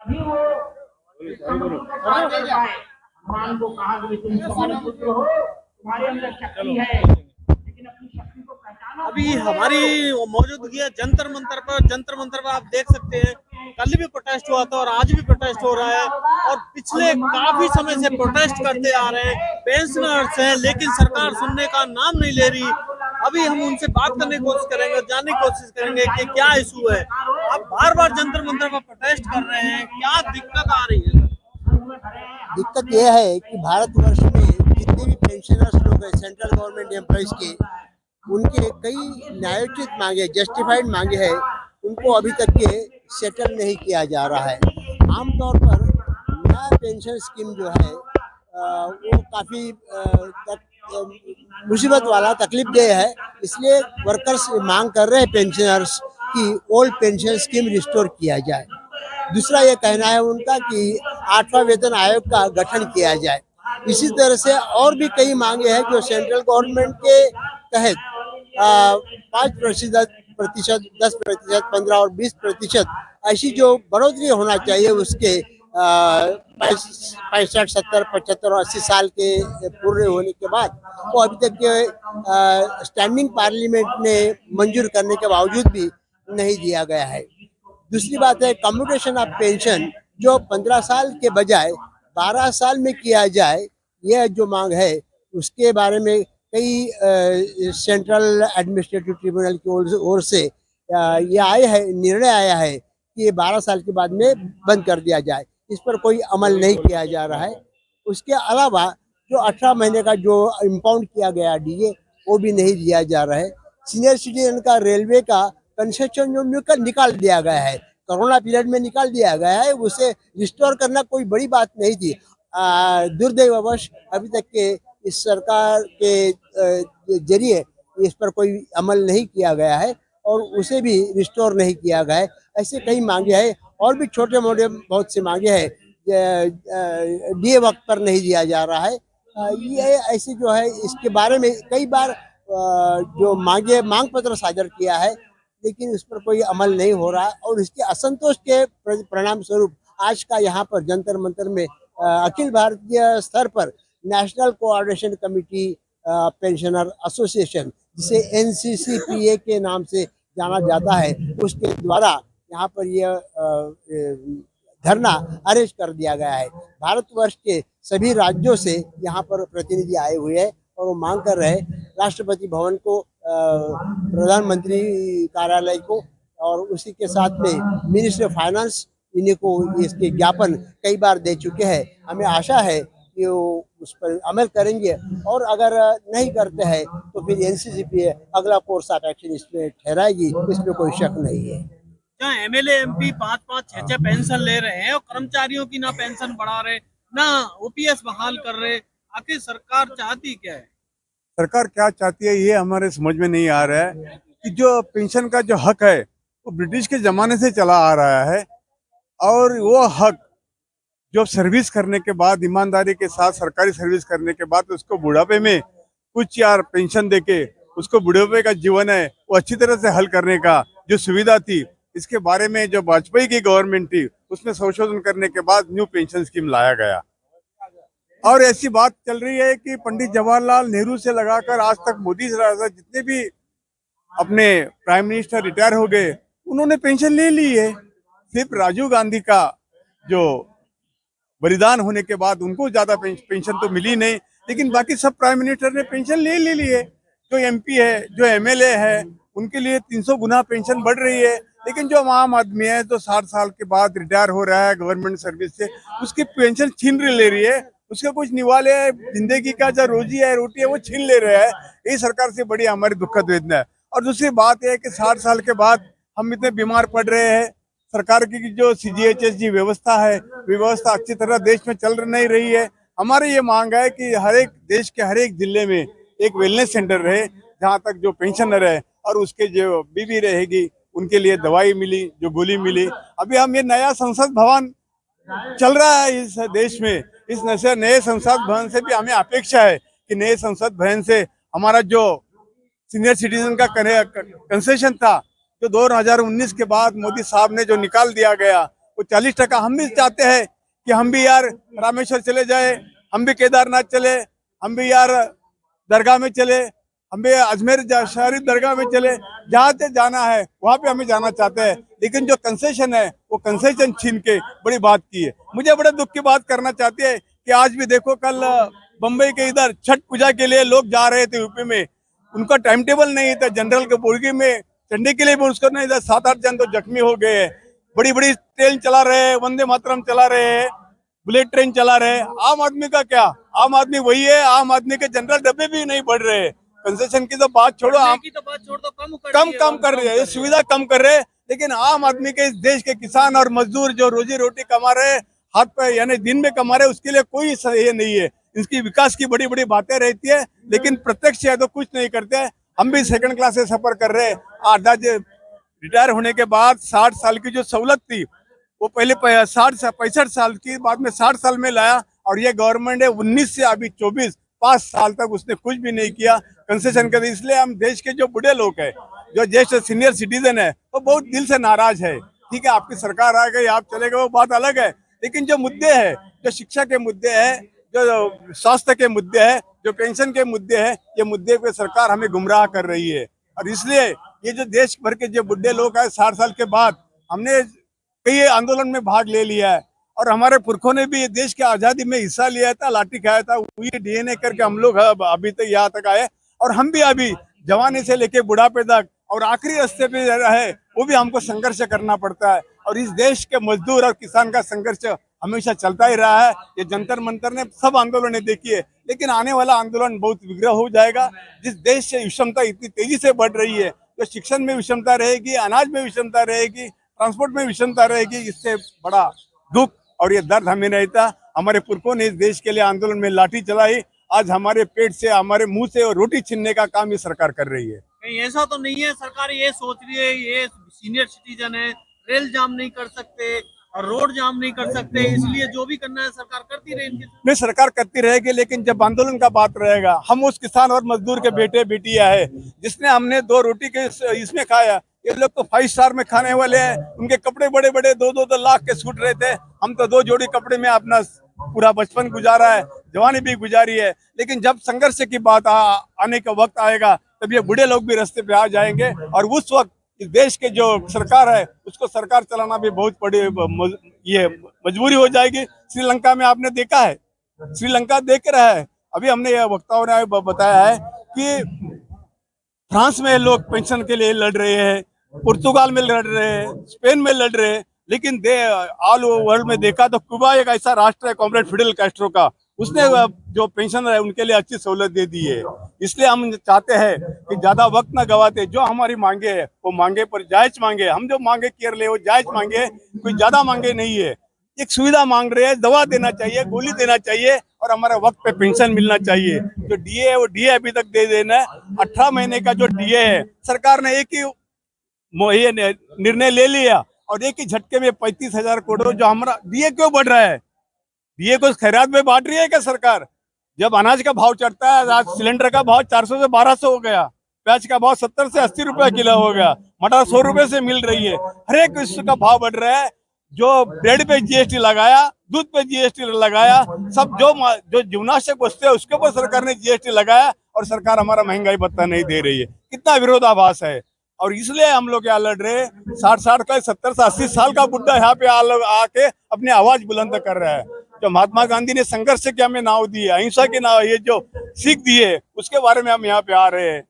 अभी वो हनुमान को कहा कि तुम समर पुत्र हो, तुम्हारे अंदर शक्ति है, लेकिन अपनी शक्ति को पहचानो। अभी हमारी मौजूदगी है जंतर मंतर पर। जंतर मंतर पर आप देख सकते हैं कल भी प्रोटेस्ट हुआ था और आज भी प्रोटेस्ट हो रहा है, और पिछले काफी समय से प्रोटेस्ट करते आ रहे हैं पेंशनर्स हैं, लेकिन सरकार सुनने का नाम नहीं ले रही। अभी हम उनसे बात करने की कोशिश करेंगे, जानने की कोशिश करेंगे कि क्या इशू है। आप बार बार जंतर मंतर पर प्रोटेस्ट कर रहे हैं, क्या दिक्कत आ रही है? दिक्कत यह है कि भारतवर्ष में जितने भी पेंशनर्स लोग हैं सेंट्रल गवर्नमेंट एम्प्लॉइज के, उनके कई न्यायोचित मांगे, जस्टिफाइड मांगे हैं, उनको अभी तक के सेटल नहीं किया जा रहा है। आमतौर पर नया पेंशन स्कीम जो है वो काफ़ी मुसीबत वाला, तकलीफ देह है। इसलिए वर्कर्स मांग कर रहे हैं पेंशनर्स की ओल्ड पेंशन स्कीम रिस्टोर किया जाए। दूसरा ये कहना है उनका कि 8वां वेतन आयोग का गठन किया जाए। इसी तरह से और भी कई मांगे हैं जो सेंट्रल गवर्नमेंट के तहत 5%, 10%, 15 और 20% ऐसी जो बढ़ोतरी होना चाहिए उसके 65, 70, 75 और 80 साल के पूरे होने के बाद, वो अभी तक के स्टैंडिंग पार्लियामेंट ने मंजूर करने के बावजूद भी नहीं दिया गया है। दूसरी बात है कम्यूटेशन ऑफ पेंशन, जो 15 साल के बजाय 12 साल में किया जाए, यह जो मांग है उसके बारे में कई सेंट्रल एडमिनिस्ट्रेटिव ट्रिब्यूनल की ओर से निर्णय आया है कि ये 12 साल के बाद में बंद कर दिया जाए। इस पर कोई अमल नहीं किया जा रहा है। उसके अलावा जो 18 महीने का जो इम्पाउंड किया गया डीए, वो भी नहीं दिया जा रहा है। सीनियर सिटीजन का रेलवे का कंसेशन जो निकाल दिया गया है, कोरोना पीरियड में निकाल दिया गया है, उसे रिस्टोर करना कोई बड़ी बात नहीं थी। दुर्दैववश अभी तक के इस सरकार के जरिए इस पर कोई अमल नहीं किया गया है और उसे भी रिस्टोर नहीं किया गया है। ऐसे कई मांगे हैं और भी छोटे मोटे बहुत से मांगे हैं। डीए वक्त पर नहीं दिया जा रहा है। ये ऐसे जो है इसके बारे में कई बार जो मांग पत्र सादर किया है, लेकिन उस पर कोई अमल नहीं हो रहा है और इसके असंतोष के परिणाम स्वरूप आज का यहाँ पर जंतर मंतर में अखिल भारतीय स्तर पर national coordination committee pensioner association, जिसे एनसीसीपीए के नाम से जाना जाता है, उसके द्वारा यहाँ पर यह धरना अरेंज कर दिया गया है। भारतवर्ष के सभी राज्यों से यहाँ पर प्रतिनिधि आए हुए हैं और वो मांग कर रहे हैं राष्ट्रपति भवन को, प्रधानमंत्री कार्यालय को और उसी के साथ में मिनिस्ट्री ऑफ फाइनेंस, इन्हीं को इसके ज्ञापन कई बार दे चुके हैं। हमें आशा है कि वो उस पर अमल करेंगे और अगर नहीं करते हैं तो फिर एनसीसीपी अगला कोर्स ऑफ एक्शन इसमें ठहराएगी, इसमें कोई शक नहीं है। जहाँ एमएलए एमपी 5-5, 6-6 पेंशन ले रहे हैं और कर्मचारियों की ना पेंशन बढ़ा रहे, ना ओपीएस बहाल कर रहे, आखिर सरकार चाहती क्या है? सरकार क्या चाहती है ये हमारे समझ में नहीं आ रहा है कि जो पेंशन का जो हक है वो ब्रिटिश के ज़माने से चला आ रहा है और वो हक जो सर्विस करने के बाद, ईमानदारी के साथ सरकारी सर्विस करने के बाद उसको बुढ़ापे में कुछ यार पेंशन देके उसको बुढ़ापे का जीवन है वो अच्छी तरह से हल करने का जो सुविधा थी, इसके बारे में जो वाजपेयी की गवर्नमेंट थी उसमें संशोधन करने के बाद न्यू पेंशन स्कीम लाया गया। और ऐसी बात चल रही है कि पंडित जवाहरलाल नेहरू से लगाकर आज तक मोदी जितने भी अपने प्राइम मिनिस्टर रिटायर हो गए उन्होंने पेंशन ले ली है। सिर्फ राजीव गांधी का जो बलिदान होने के बाद उनको ज्यादा पेंशन तो मिली नहीं, लेकिन बाकी सब प्राइम मिनिस्टर ने पेंशन ले ली है। जो एमपी है, जो एमएलए है, उनके लिए 300 गुना पेंशन बढ़ रही है। लेकिन जो आम आदमी है जो 60 साल के बाद रिटायर हो रहा है गवर्नमेंट सर्विस से, उसकी पेंशन छीन ले रही है। उसका कुछ निवाले है, जिंदगी का जो रोजी है, रोटी है, वो छीन ले रहे हैं। ये सरकार से बड़ी हमारी दुखद वेदना है। और दूसरी बात यह है कि 60 साल के बाद हम इतने बीमार पड़ रहे हैं। सरकार की जो सीजीएचएस व्यवस्था है, व्यवस्था अच्छी तरह देश में चल नहीं रही है। हमारी ये मांग है कि हर एक देश के हर एक जिले में एक वेलनेस सेंटर रहे, जहाँ तक जो पेंशनर है और उसके जो बीवी रहेगी उनके लिए दवाई मिली, जो गोली मिली। अभी हम ये नया संसद भवन चल रहा है इस देश में, इस नए संसद भवन से भी हमें अपेक्षा है कि नए संसद भवन से हमारा जो सीनियर सिटीजन का कंसेशन था, जो 2019 के बाद मोदी साहब ने जो निकाल दिया गया, वो 40%। हम भी चाहते हैं कि हम भी यार रामेश्वर चले जाए, हम भी केदारनाथ चले, हम भी यार दरगाह में चले, हम भी अजमेर शरीफ दरगाह में चले, जहाँ से जाना है वहाँ पे हमें जाना चाहते हैं। लेकिन जो कंसेशन है वो कंसेशन छीन के बड़ी बात की है। मुझे बड़े दुख की बात करना चाहती है कि आज भी देखो, कल बम्बई के इधर छठ पूजा के लिए लोग जा रहे थे यूपी में, उनका टाइम टेबल नहीं था। जनरल के बोगी में चढ़ने के लिए भी उसको नहीं था। 7-8 जन तो जख्मी हो गए हैं। बड़ी बड़ी ट्रेन चला रहे हैं, वंदे मातरम चला रहे हैं, बुलेट ट्रेन चला रहे हैं। आम आदमी का क्या? आम आदमी वही है, आम आदमी के जनरल डब्बे भी नहीं बढ़ रहे। कंसेशन की तो बात छोड़ो, कम कर रही है, ये सुविधा कम कर रहे हैं। लेकिन आम आदमी के, इस देश के किसान और मजदूर जो रोजी रोटी कमा रहे, हाथ पे यानी दिन में कमा रहे, उसके लिए कोई ये नहीं है। इसकी विकास की बड़ी बड़ी बातें रहती है, लेकिन प्रत्यक्ष या तो कुछ नहीं करते हैं। हम भी सेकंड क्लास से सफर कर रहे हैं। आधा रिटायर होने के बाद 60 साल की जो सहूलत थी वो पहले 65 साल की, बाद में 60 साल में लाया। और ये गवर्नमेंट है 19 से अभी 24, 5 साल तक उसने कुछ भी नहीं किया कंसेशन कर। इसलिए हम देश के जो बूढ़े लोग हैं, जो ज्येष्ठ सीनियर सिटीजन है, वो बहुत दिल से नाराज है। ठीक है, आपकी सरकार आ गई, आप चले गए, वो बात अलग है। लेकिन जो मुद्दे हैं, जो शिक्षा के मुद्दे हैं, जो स्वास्थ्य के मुद्दे हैं, जो पेंशन के मुद्दे हैं, ये मुद्दे पे सरकार हमें गुमराह कर रही है। और इसलिए ये जो देश भर के जो बुढ़े लोग हैं, 60 साल के बाद, हमने कई आंदोलन में भाग ले लिया है और हमारे पुरखों ने भी देश की आजादी में हिस्सा लिया था, लाठी खाया था, वही डीएनए करके हम लोग अभी तक यहाँ तक आए। और हम भी अभी जवानी से लेके बुढ़ापे तक और आखिरी रास्ते पे है, वो भी हमको संघर्ष करना पड़ता है। और इस देश के मजदूर और किसान का संघर्ष हमेशा चलता ही रहा है। ये जंतर मंतर ने सब आंदोलनें देखी है, लेकिन आने वाला आंदोलन बहुत विग्रह हो जाएगा। जिस देश से विषमता इतनी तेजी से बढ़ रही है, तो शिक्षण में विषमता रहेगी, अनाज में विषमता रहेगी, ट्रांसपोर्ट में विषमता रहेगी, इससे बड़ा दुख और ये दर्द हमें नहीं था। हमारे पुरखों ने इस देश के लिए आंदोलन में लाठी चलाई, आज हमारे पेट से, हमारे मुंह से रोटी छीनने का काम ये सरकार कर रही है। कहीं ऐसा तो नहीं है सरकार ये सोच रही है ये सीनियर सिटीजन है, रेल जाम नहीं कर सकते और रोड जाम नहीं कर सकते, इसलिए जो भी करना है सरकार करती रहेगी? नहीं, सरकार करती रहेगी, लेकिन जब आंदोलन का बात रहेगा, हम उस किसान और मजदूर के बेटे बेटियां है जिसने हमने 2 रोटी के इसमें खाया। ये लोग तो 5 स्टार में खाने वाले हैं, उनके कपड़े बड़े बड़े 2-2 लाख के सूट रहे थे। हम तो 2 जोड़ी कपड़े में अपना पूरा बचपन गुजारा है, जवानी भी गुजारी है। लेकिन जब संघर्ष की बात आने का वक्त आएगा, तब ये बूढ़े लोग भी रास्ते पे आ जाएंगे। और उस वक्त इस देश के जो सरकार है, उसको सरकार चलाना भी बहुत बड़ी ये मजबूरी हो जाएगी। श्रीलंका में आपने देखा है, श्रीलंका देख रहा है। अभी हमने ये वक्ताओं ने बताया है कि फ्रांस में लोग पेंशन के लिए लड़ रहे हैं, पुर्तगाल में लड़ रहे हैं, स्पेन में लड़ रहे हैं। लेकिन ऑल ओवर वर्ल्ड में देखा तो क्यूबा एक ऐसा राष्ट्र है, कॉमरेड फिडेल कैस्ट्रो का, उसने जो पेंशन है उनके लिए अच्छी सहूलत दे दी है। इसलिए हम चाहते हैं कि ज्यादा वक्त ना गवाते, जो हमारी मांगे है वो मांगे पर जायज मांगे। हम जो मांगे कर ले वो जायज मांगे, कोई ज्यादा मांगे नहीं है। एक सुविधा मांग रहे हैं, दवा देना चाहिए, गोली देना चाहिए और हमारे वक्त पे पेंशन मिलना चाहिए। जो डीए है वो डीए अभी तक दे देना है। 18 महीने का जो डीए है, सरकार ने एक ही ये निर्णय ले लिया और एक ही झटके में 35,000 करोड़ जो हमारा डीए क्यों बढ़ रहा है? डीए को खैरात में बांट रही है क्या सरकार? जब अनाज का भाव चढ़ता है, आज सिलेंडर का भाव 400 से 1200 हो गया, प्याज का भाव 70 से 80 रुपए किलो हो गया, मटर 100 रुपए से मिल रही है, हर एक चीज का भाव बढ़ रहा है। जो ब्रेड पे जीएसटी लगाया, दूध पे जीएसटी लगाया, सब जो जीवनावश्यक वस्तु है उसके ऊपर सरकार ने जीएसटी लगाया और सरकार हमारा महंगाई भत्ता नहीं दे रही है। कितना विरोधाभास है। और इसलिए हम लोग यहाँ लड़ रहे हैं। 60 का 70 से 80 साल का बुढ़ा यहाँ पे आके अपनी आवाज बुलंद कर रहा है। जो महात्मा गांधी ने संघर्ष के हमें नाव दी है, अहिंसा के नाव, ये जो सीख दी है, उसके बारे में हम यहाँ पे आ रहे हैं।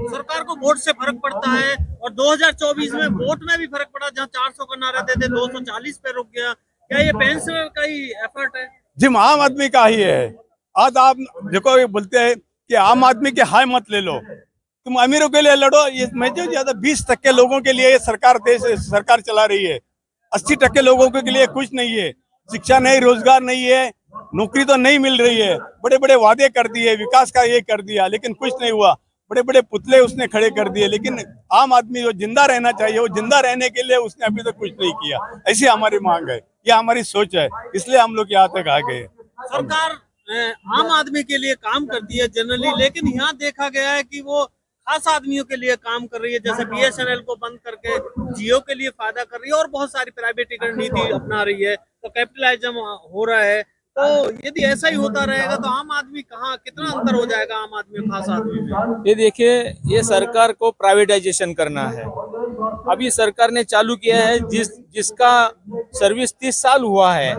सरकार को वोट से फर्क पड़ता है और 2024 में वोट में भी फर्क पड़ा, जहाँ 400 का नारा देते 240 पे रुक गया। क्या ये पेंशनर का ही एफर्ट है? जी, आम आदमी का ही है। आज आप देखो, ये बोलते हैं कि आम आदमी के हाय मत ले लो, तुम अमीरों के लिए लड़ो। ये मैं जो ज्यादा 20% लोगों के लिए सरकार चला रही है, 80% लोगों के लिए कुछ नहीं है। शिक्षा नहीं, रोजगार नहीं है, नौकरी तो नहीं मिल रही है। बड़े बड़े वादे कर दिए, विकास का ये कर दिया, लेकिन कुछ नहीं हुआ। बड़े बड़े पुतले उसने खड़े कर दिए, लेकिन आम आदमी जो जिंदा रहना चाहिए, वो जिंदा रहने के लिए उसने अभी तक कुछ नहीं किया। ऐसी हमारी मांग है, ये हमारी सोच है, इसलिए हम लोग यहाँ तक आ गए। सरकार आम आदमी के लिए काम करती है जनरली, लेकिन यहाँ देखा गया है कि वो खास आदमियों के लिए काम कर रही है, जैसे BSNL को बंद करके जियो के लिए फायदा कर रही है और बहुत सारी प्राइवेटीकरण नीति अपना रही है, तो कैपिटलाइज्म हो रहा है। तो यदि ऐसा ही होता रहेगा तो आम आदमी कहाँ, कितना अंतर हो जाएगा आम आदमी और खास आदमी में? ये देखिए, ये सरकार को प्राइवेटाइजेशन करना है। अभी सरकार ने चालू किया है, जिसका सर्विस 30 साल हुआ है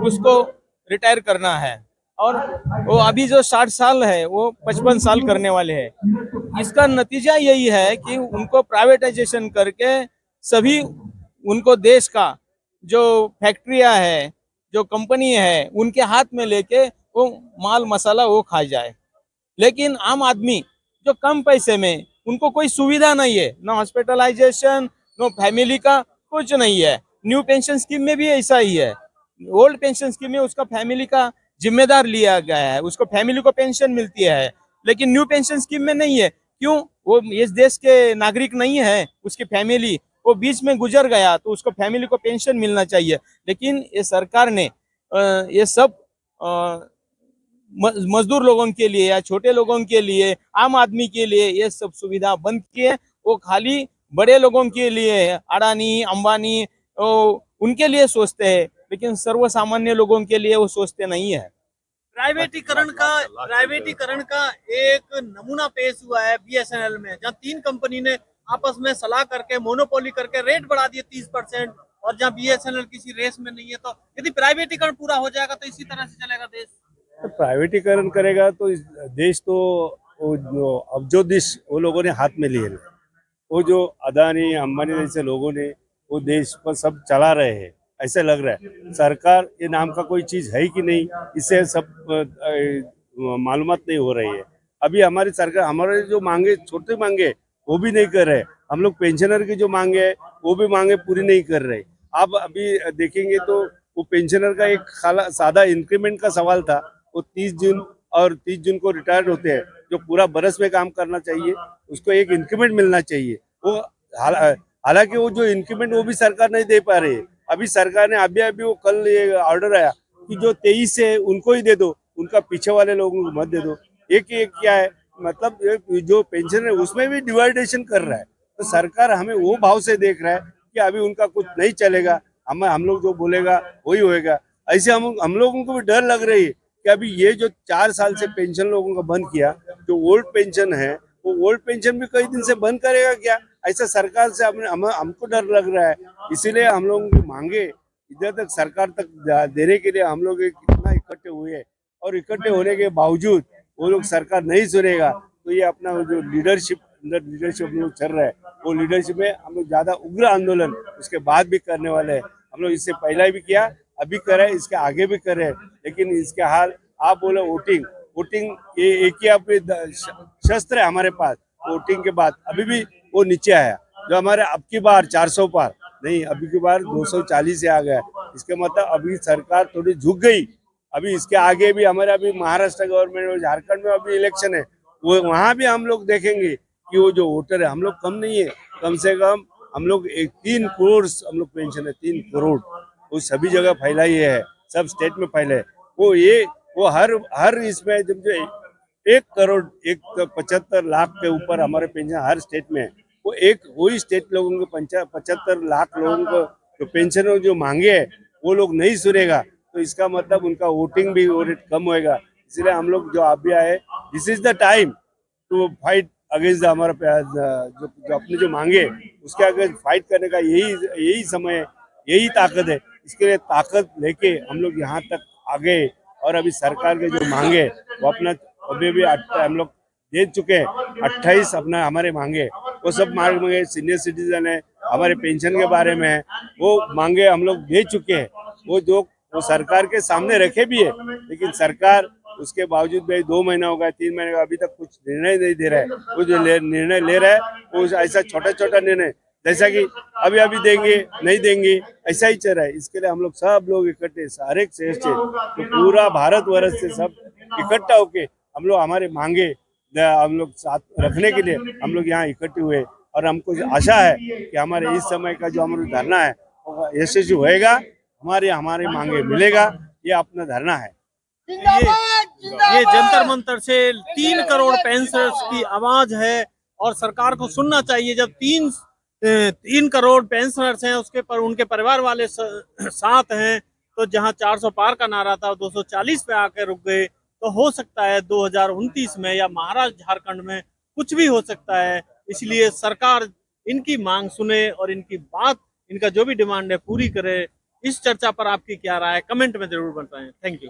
उसको रिटायर करना है, और वो अभी जो 60 साल है वो 55 साल करने वाले हैं। इसका नतीजा यही है कि उनको प्राइवेटाइजेशन करके सभी उनको देश का जो फैक्ट्रियां है, जो कंपनी है, उनके हाथ में लेके वो माल मसाला वो खा जाए। लेकिन आम आदमी जो कम पैसे में, उनको कोई सुविधा नहीं है, ना हॉस्पिटलाइजेशन, नो फैमिली का कुछ नहीं है। न्यू पेंशन स्कीम में भी ऐसा ही है। ओल्ड पेंशन स्कीम में उसका फैमिली का जिम्मेदार लिया गया है, उसको फैमिली को पेंशन मिलती है, लेकिन न्यू पेंशन स्कीम में नहीं है। क्यों? वो इस देश के नागरिक नहीं है, उसकी फैमिली वो बीच में गुजर गया तो उसको फैमिली को पेंशन मिलना चाहिए। लेकिन ये सरकार ने ये सब मजदूर लोगों के लिए या छोटे लोगों के लिए, आम आदमी के लिए ये सब सुविधा बंद की है। वो खाली बड़े लोगों के लिए, अडानी अंबानी उनके लिए सोचते हैं, लेकिन सर्वसामान्य लोगों के लिए वो सोचते नहीं है। प्राइवेटीकरण का एक नमूना पेश हुआ है BSNL में, जहां 3 कंपनी ने आपस में सलाह करके मोनोपोली करके रेट बढ़ा दिए 30%, और जहां BSNL किसी रेस में नहीं है। तो यदि प्राइवेटीकरण पूरा हो जाएगा तो इसी तरह से चलेगा देश। तो प्राइवेटीकरण करेगा तो देश तो अब जो देश वो लोगों ने हाथ में लिए, वो जो अदानी अंबानी जैसे लोगों ने वो देश पर सब चला रहे हैं, ऐसे लग रहा है। सरकार ये नाम का कोई चीज है कि नहीं, इससे सब मालूमात नहीं हो रही है। अभी हमारी सरकार हमारे जो मांगे, छोटी मांगे वो भी नहीं कर रहे। हम लोग पेंशनर की जो मांगे है वो भी मांगे पूरी नहीं कर रहे। आप अभी देखेंगे तो वो पेंशनर का एक सादा इंक्रीमेंट का सवाल था, वो 30 जून को रिटायर्ड होते हैं, जो पूरा बरस में काम करना चाहिए उसको एक इंक्रीमेंट मिलना चाहिए। वो हालांकि वो जो इंक्रीमेंट वो भी सरकार नहीं दे पा रही है। अभी सरकार ने अभी वो कल ये ऑर्डर आया कि जो 23 है उनको ही दे दो, उनका पीछे वाले लोगों को मत दे दो। एक क्या है, मतलब जो पेंशन है उसमें भी डिवाइडेशन कर रहा है। तो सरकार हमें वो भाव से देख रहा है कि अभी उनका कुछ नहीं चलेगा, हम लोग जो बोलेगा वही होएगा। ऐसे हम लोगों को भी डर लग रही है कि अभी ये जो 4 साल से पेंशन लोगों का बंद किया, जो ओल्ड पेंशन है वो ओल्ड पेंशन भी कई दिन से बंद करेगा क्या, ऐसा सरकार से हमको डर लग रहा है। इसीलिए हम लोगों की मांगे इधर तक सरकार तक देने के लिए हम लोग कितना इकट्ठे हुए, और इकट्ठे होने के बावजूद वो लोग सरकार नहीं सुनेगा। तो ये अपना जो लीडरशिप हम लोग चल रहा है, वो लीडरशिप में हम लोग ज्यादा उग्र आंदोलन उसके बाद भी करने वाले हैं। हम लोग इससे पहले भी किया, अभी करे, इसके आगे भी करे। लेकिन इसके हाल आप बोले वोटिंग ये एक ही अपने शस्त्र है हमारे पास। वोटिंग के बाद अभी भी वो नीचे आया, जो हमारे अब की बार 400 पार नहीं, अभी की बार 240 से आ गया। इसके मतलब अभी सरकार थोड़ी झुक गई। अभी इसके आगे भी हमारे अभी महाराष्ट्र गवर्नमेंट और झारखंड में अभी इलेक्शन है, वो वहाँ भी हम लोग देखेंगे कि वो जो वोटर है, हम लोग कम नहीं है, कम से कम हम लोग 3 करोड़ हम लोग पेंशन है, 3 करोड़ वो सभी जगह फैला ही है, सब स्टेट में फैले। वो हर इसमें जब जो 1 करोड़ 75 लाख के ऊपर हमारे पेंशन हर स्टेट में है। वही स्टेट लोगों को 75 लाख लोगों को जो पेंशन जो मांगे है वो लोग नहीं सुनेगा, तो इसका मतलब उनका वोटिंग भी रेट कम होएगा। इसलिए हम लोग जो अभी आए, this is the time to fight against हमारा जो अपने जो मांगे उसके आगे फाइट करने का यही समय है, यही ताकत है। इसके लिए ताकत लेके हम लोग यहाँ तक आ गए, और अभी सरकार के जो मांगे वो अपना अभी भी हम लोग दे चुके हैं। 28 अपना हमारे मांगे वो सब मांगे सीनियर सिटीजन है, हमारे पेंशन के बारे में है, वो मांगे हम लोग दे चुके हैं। वो सरकार के सामने रखे भी है, लेकिन सरकार उसके बावजूद भाई 2 महीना हो गया, 3 महीने का अभी तक कुछ निर्णय नहीं दे रहा है। वो जो निर्णय ले रहा है वो ऐसा छोटा निर्णय, जैसा कि अभी देंगे नहीं देंगे, ऐसा ही चल रहा है। इसके लिए हम लोग सब लोग इकट्ठे, हर एक शहर से, तो पूरा भारतवर्ष से सब इकट्ठा होके हम लोग हमारे मांगे हम लोग साथ रखने के लिए हम लोग यहाँ इकट्ठे हुए, और हमको आशा है कि हमारे इस समय का जो हमारा धरना है यशस्वी होएगा, हमारे मांगे मिलेगा। ये अपना धरना है। ये जंतर मंतर से 3 करोड़ पेंशनर्स की आवाज है, और सरकार को सुनना चाहिए। जब 3 करोड़ पेंशनर्स हैं, उसके पर उनके परिवार वाले साथ हैं, तो जहां 400 पार का नारा था 240 पे आकर रुक गए। तो हो सकता है 2029 में या महाराष्ट्र झारखंड में कुछ भी हो सकता है। इसलिए सरकार इनकी मांग सुने और इनकी बात, इनका जो भी डिमांड है पूरी करे। इस चर्चा पर आपकी क्या राय है, कमेंट में जरूर बताएं। Thank you.